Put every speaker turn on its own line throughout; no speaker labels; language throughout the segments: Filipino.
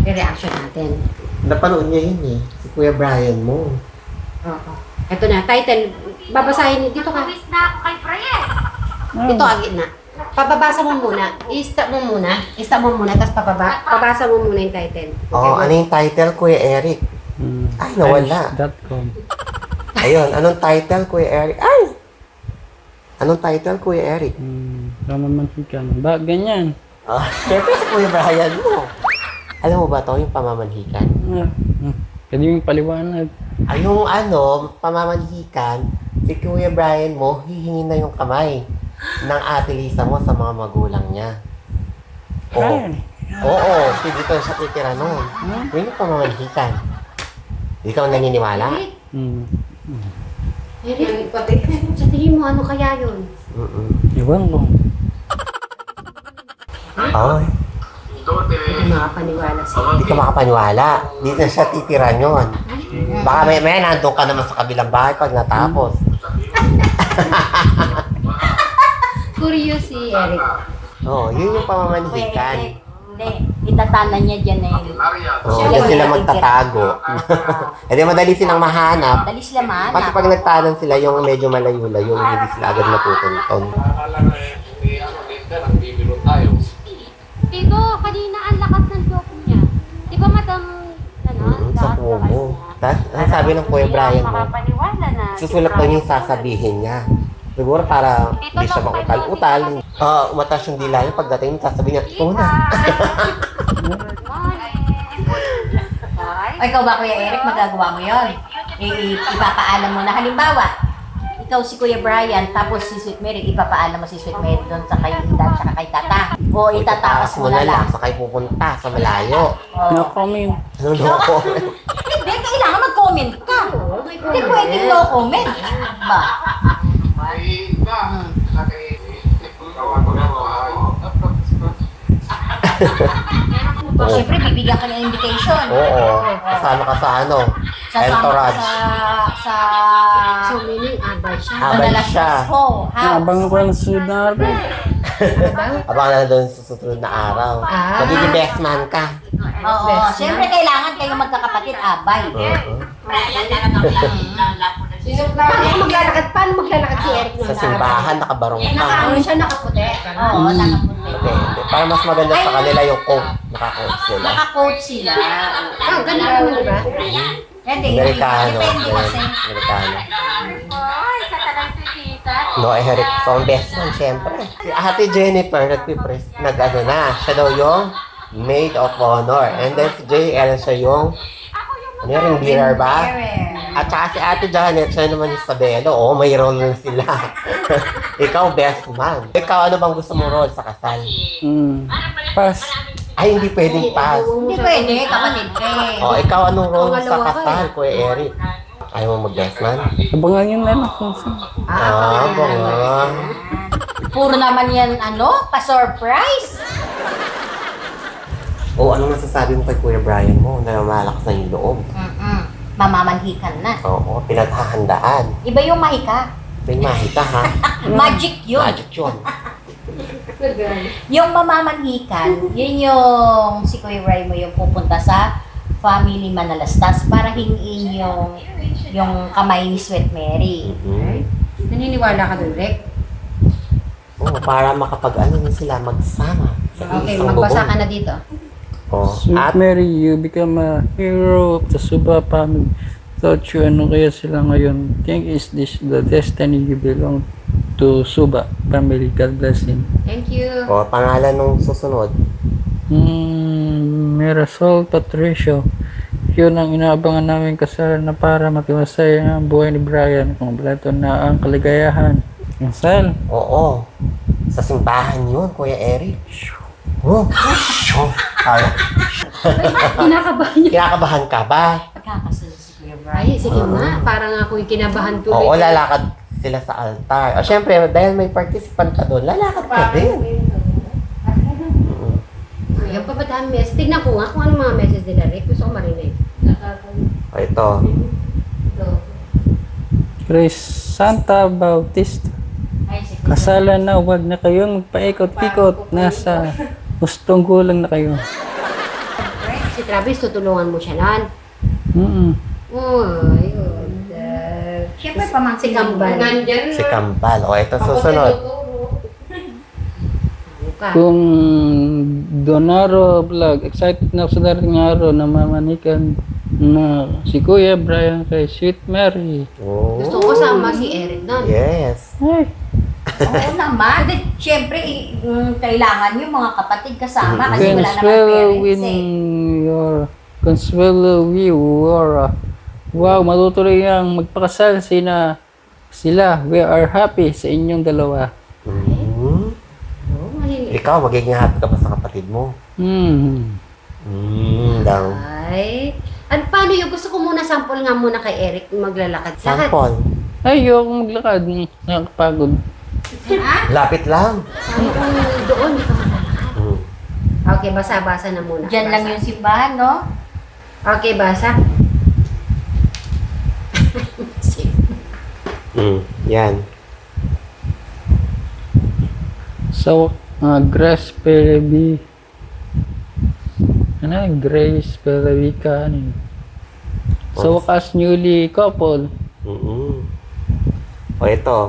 i-reaction natin.
Napanood niya yun eh. Si Kuya Brian mo.
Oo. Ito na, title. Babasahin dito ka.
Pawis na ako kay Fred.
Dito ang gitna. Papabasa mo muna. I-stop mo muna. I-stop mo muna, tapos pabasa mo muna yung title.
Oo, ano yung title, Kuya Eric? Ay, nawala.
Times.com.
Ayun, anong title, Kuya Eric? Ay! Anong title, Kuya Eric?
Pamamanhikan. Ba, ganyan.
Siyempre si Kuya Brian mo. Alam mo ba to yung pamamanhikan?
Pwede yung paliwanag.
Ay, yung pamamanhikan, si Kuya Brian mo, hihingi na yung kamay ng Ate Lisa mo sa mga magulang niya. Oo. Oo, dito siya titira noon. Yun yung pamamanhikan. Hindi ka naniniwala?
Eric, sa tingin mo, ano kaya yun?
Iwan ko.
Ay,
Hindi makapaniwala siya.
hindi ka makapaniwala. Dito na siya titira yun. Baka may nandun ka naman sa kabilang bahay pag natapos.
Curious si Eric.
Oo, yun yung pamamanhikan.
Hindi, itatanan niya dyan na yun.
Oo, dyan sila magtatago. E di madali silang mahanap.
Dali sila
Kasi
mahanap.
pag nagtanan sila, yung medyo malayo-layo, hindi sila agad natutunton.
Tito, kanina ang lakas ng joke niya. Di ba madam,
Sa kumo. Tapos, ang sabi ng Kuya Brian mo,
makapaniwala na.
susulat lang yung sasabihin niya. Siguro para hindi siya makutal-utal. Umatas yung dila niya. Pagdating, sasabihin niya, ikaw na.
O ikaw ba, Kuya Eric, magagawa mo yun? Ipapaalam mo na. Halimbawa, ikaw si Kuya Brian, tapos si Sweet Mary, ipapaalam mo si Sweet Mary doon sa kay Dad, sa kay Tata. O itatakas mo na lang.
Sakay pupunta sa malayo.
No comment.
Luloko.
Hindi, kailangan mag-comment ka. Hindi pwedeng no comment. Ba? Siyempre, bibigyan ka ng invitation.
Oo. Kasama ka sa ano? Entourage.
Sa
So, meaning, abay siya.
Abay
madalas
siya.
House.
Abang ko ng sunod na araw.
Abang na doon sa susunod na araw. Magiging best man ka.
Oo. Siyempre, kailangan kayo magkakapatid, abay.
Paano maglalakad si Eric
Sa simbahan, nakabarong ka.
Ano siya, nakaputi.
Oo, nakapunti.
Okay, hindi. Para mas maganda sa kanila yung coat. Naka-coat sila.
Naka-coach sila.
Ganun naman, di ba?
Hindi,
Amerikano.
depende kasi.
Amerikano.
Ay, sa talang si Tita.
No, Eric. So, ang best man, syempre. Si Ate Jennifer, nag-ano na. Siya daw yung maid of honor. And then si JL, siya yung ano yung bearer ba? At saka si Ate Janet, siya naman yung Isabelo. Oo, may role na sila. Ikaw, best man. Ikaw, ano bang gusto mong role sa kasal?
Pass.
Ay, hindi pwedeng pass.
Hindi pwede, kapatid ka eh.
O, ikaw, anong role sa
Pangalawa ka
kasal, Kuya Eric? Ayaw mo mag-best man?
Abangan yung anak ko.
Baka.
Puro naman yan, pa-surprise.
O, ano masasabi mo kay Kuya Brian mo na malakas na yung loob?
Mamamanhikan na.
Oo, pinaghahandaan.
Iba yung mahika.
May mahita, ha?
Magic yun.
Magic yun.
Yung mamamanhikan, yun yung si Kuya Ray mo yung pupunta sa family Manalastas para hingin yung kamay ni Sweet Mary.
Naniniwala ka doon, Rick?
Oo, para makapag-ano na sila, magsama. Sa
Okay,
isang
magbasa
bubong.
ka na dito.
Oh,
Sweet
at
Mary, you become a hero of the Suba family. Without you, ano kaya sila ngayon? Think is this the destiny you belong to Suba family. God bless him.
Thank you.
pangalan nung susunod.
Mirasol Patricio. Yun ang inaabangan namin kasal na para matiwasay ang buhay ni Brian. Kompleto na ang kaligayahan. Kasal.
Oo. Sa simbahan yun, Kuya Eric. Oh.
Kinakabahan niya.
Kinakabahan ka ba?
Pagkakasal si Kuya
Ay,
Brian.
sige nga. Parang ako'y kinabahan tuloy.
Oo, lalakad sila sa altar. O, syempre, dahil may participant ka doon, lalakad ka din.
Yung pa ba dami message? Tignan ko nga kung ano mga message nila, Rick. Gusto ko marinig.
O, ito.
Grace Santa Bautista.
Ay, si Kuya.
Kasalan na, huwag na kayong paikot-ikot. Nasa gustong gulang na kayo.
si Travis, tutulungan mo siya nun.
Mm.
Uy,
Siyempre,
si
pamangkin
Kambal.
Si Kambal. O, ito susunod.
Ka.
Kung Donaro Vlog, excited na ako sa darating araw na mamanikan na si Kuya Brian kay Sweet Mary.
Oh.
Gusto ko kasama si Eric nun.
Yes.
Ay,
Oo naman. Siyempre, kailangan yung mga kapatid kasama kasi wala naman
Consuelo
parents eh.
Consuelo Wiwara. Wow, matutuloy ang magpakasal sila. We are happy sa inyong dalawa.
Mm.
Oh, maliliit.
Ikaw, magiging happy ka pa sa kapatid mo. Daw.
Ay. Paano yung gusto ko muna sample nga muna kay Eric maglalakad sa akin.
Sample.
Ayoko maglakad. Nakakapagod.
Lapit lang.
Paano kung doon di ka maglalakad?
Mm.
Okay, basa-basa na muna.
Diyan lang
Basa.
yung simbahan, no?
Okay, basa.
Yan.
So, Grace Pelevi. Ano? Grace Pelevica. Ano yun? Sa wakas, newly couple.
O ito.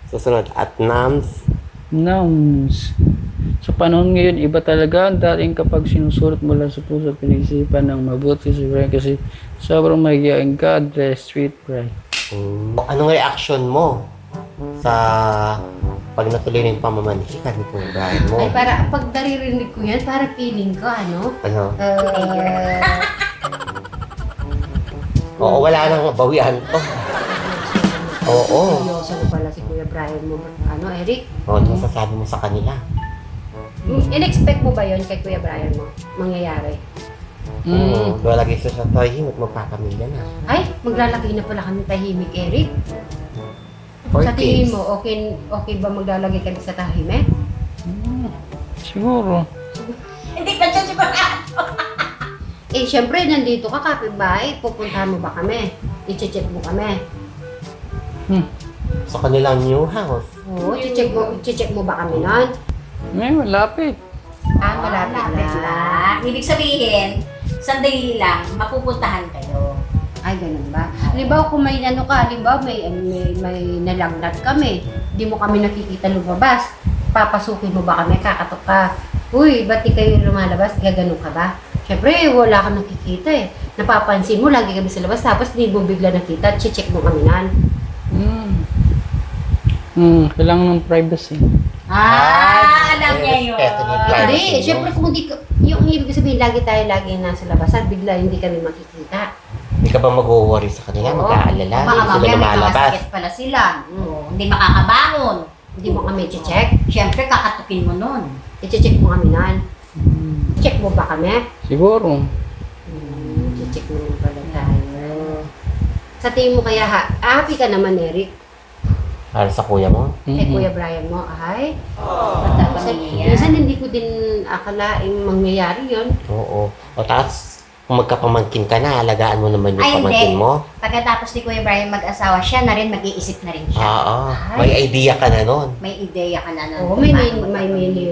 Susunod. At Nams.
Nouns. Sa panahon ngayon, iba talaga ang dating kapag sinusulat mo lang sa puso at pinag-isipan ng mabuti si Brian kasi sobrang magiyain. God bless, sweet Brian.
Anong reaction mo sa pag natuloy na yung pamamanikan ni Kuya Brian mo?
Ay, para pag naririnig ko yan, para feeling ko, ano?
Ano?
Uh,
Oo, wala nang bawian to. Oo.
seryoso mo pala si Kuya Brian mo. Ano, Eric?
Oo, ano masasabi mo sa kanila?
In-expect mo ba yon kay Kuya Brian mo? Mangyayari?
Oo. Lalagay siya sa tahimik, magpapamilya na.
Ay, maglalagay na pala kami tahimik, Eric.
For
Sa tingin
kids.
mo, okay ba maglalagay kami sa tahimik?
Siguro.
Hindi ka dyan sigurado.
Eh, syempre, nandito ka, kapitbahay. Pupuntahan mo ba kami? I-check mo kami.
Sa kanilang new house.
Oo, i-check mo ba kami nun?
May malapit.
Malapit lang.
Ibig sabihin, sandali lang, mapupuntahan kayo.
Ay, ganun ba? Halimbawa, kung may ano ka, halimbawa, may nalagnat kami, di mo kami nakikita lumabas, papasukin mo ba kami, kakatok ka, uy, ba't di kayo lumalabas, gaganon ka ba? Siyempre, wala kang nakikita eh. Napapansin mo, lagi kami sa labas, tapos di mo bigla nakita, check mo kami nan.
Kailangan ng privacy.
Alam niya yun.
Respeto ni Brian.
Hindi, siyempre kung di ka, yung ibig sabihin, lagi nasa labas, at bigla hindi kami makikita.
Hindi ka ba mag-worry sa kanila?
Oo.
Mag-aalala?
Baka
Hindi sila
mamaya may mga
lumalabas.
sakit pala sila. Hindi makakabangon.
Hindi mo kami check.
Siyempre, kakatukin mo nun.
I-check mo kami nan. Check mo ba kami?
Siguro.
I-check mo rin pala tayo. Sa tingin mo kaya, happy ka naman, Eric?
Para sa kuya mo?
Kay Kuya Brian mo, ay?
Magkapamilya.
Minsan hindi ko din akalaing mangyayari yon.
Oo. O taas, kung magkapamangkin ka na, alagaan mo naman yung
Ay,
pamangkin
hindi.
mo.
Pagkatapos ni Kuya Brian mag-asawa, siya na rin mag-iisip na rin siya.
Oo. May idea ka na nun.
May ideya ka na nun.
Oo, may mini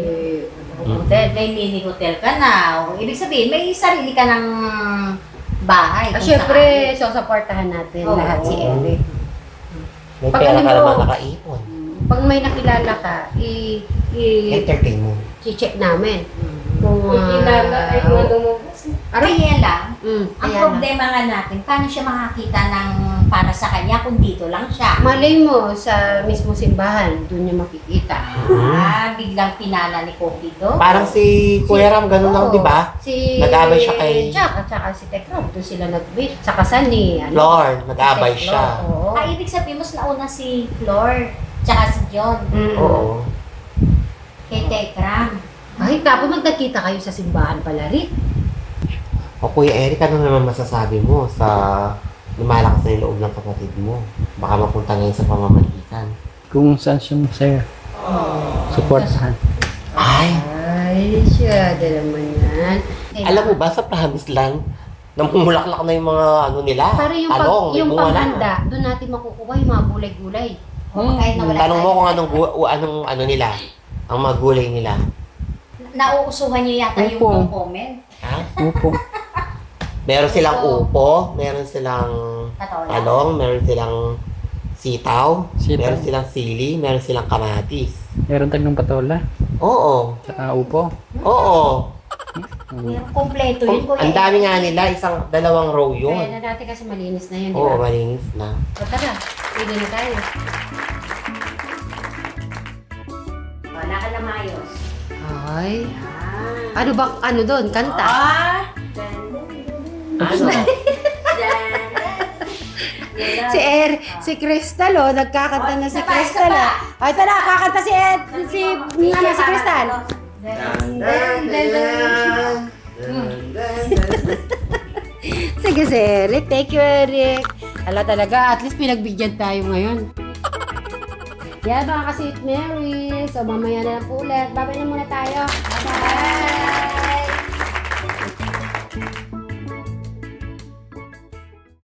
hotel.
May mini hotel ka na. O, ibig sabihin, may sarili ka ng bahay. kung
Siyempre, susuportahan natin
Oo.
lahat si Eric.
May
Pag
pera ka
halimbawa-
naman nakaipon.
Pag may nakilala ka,
Entertain mo.
i-check namin. Kung
Kaya lang, ang
kaya na.
problema nga natin, paano siya makakita ng para sa kanya kung dito lang siya?
Malay mo sa mismo simbahan, doon niya makikita.
Biglang pinala ni Kobe do.
Parang si Kuya Ram, ganun lang,
Oo.
di ba?
Si
Nag-abay siya kay-
Jack at saka si Tekram. Doon sila nag-meet. Sa kasal ni
Lord, nag-abay
Tek
siya.
Flor. Oo.
Ibig sabihin, mas nauna si Flor, tsaka si John,
Oo.
kay Tekram.
Ay, tapos magkakita kayo sa simbahan pala rin.
O Kuya Eric, ano naman masasabi mo sa lumalakas na yung loob ng kapatid mo? Baka mapunta ngayon sa pamamalitan.
Kung saan siya masaya. Supportahan.
Ay,
siya, naman yan.
alam mo ba sa promise land, namumulaklak na yung mga ano nila?
Para yung,
Talong, may
yung
bunga na.
panghanda, doon natin makukuha yung mga gulay-gulay.
Kahit na wala
Tanong mo
tayo.
kung anong ano nila, ang mga gulay nila.
Nauusuhan niyo yata yung
Opo.
comment.
Ha?
Opo.
Meron silang upo, meron silang talong, meron silang sitaw,
Sitaw.
meron silang sili, meron silang kamatis.
Meron tayong patola.
Oo.
Sa upo.
Oo.
Kompleto yun, kuya.
Ang dami nga nila, dalawang row
Kaya
yun.
na dati kasi malinis na yun, di
Oo,
ba?
malinis na.
O tara, pwede na tayo.
Wala ka na mayos.
Ay, ano ba, ano doon? Kanta?
Ano?
Si Crystal, oh, nagkakanta na si Crystal, ah. Ay, tara, kakanta si si Crystal. Sige, si Eric. Thank you, Eric. Ala talaga, at least pinagbigyan tayo ngayon. Yan mga ka-Sweet Mary. So, mamaya na lang po ulit. Babay na muna tayo. Bye-bye!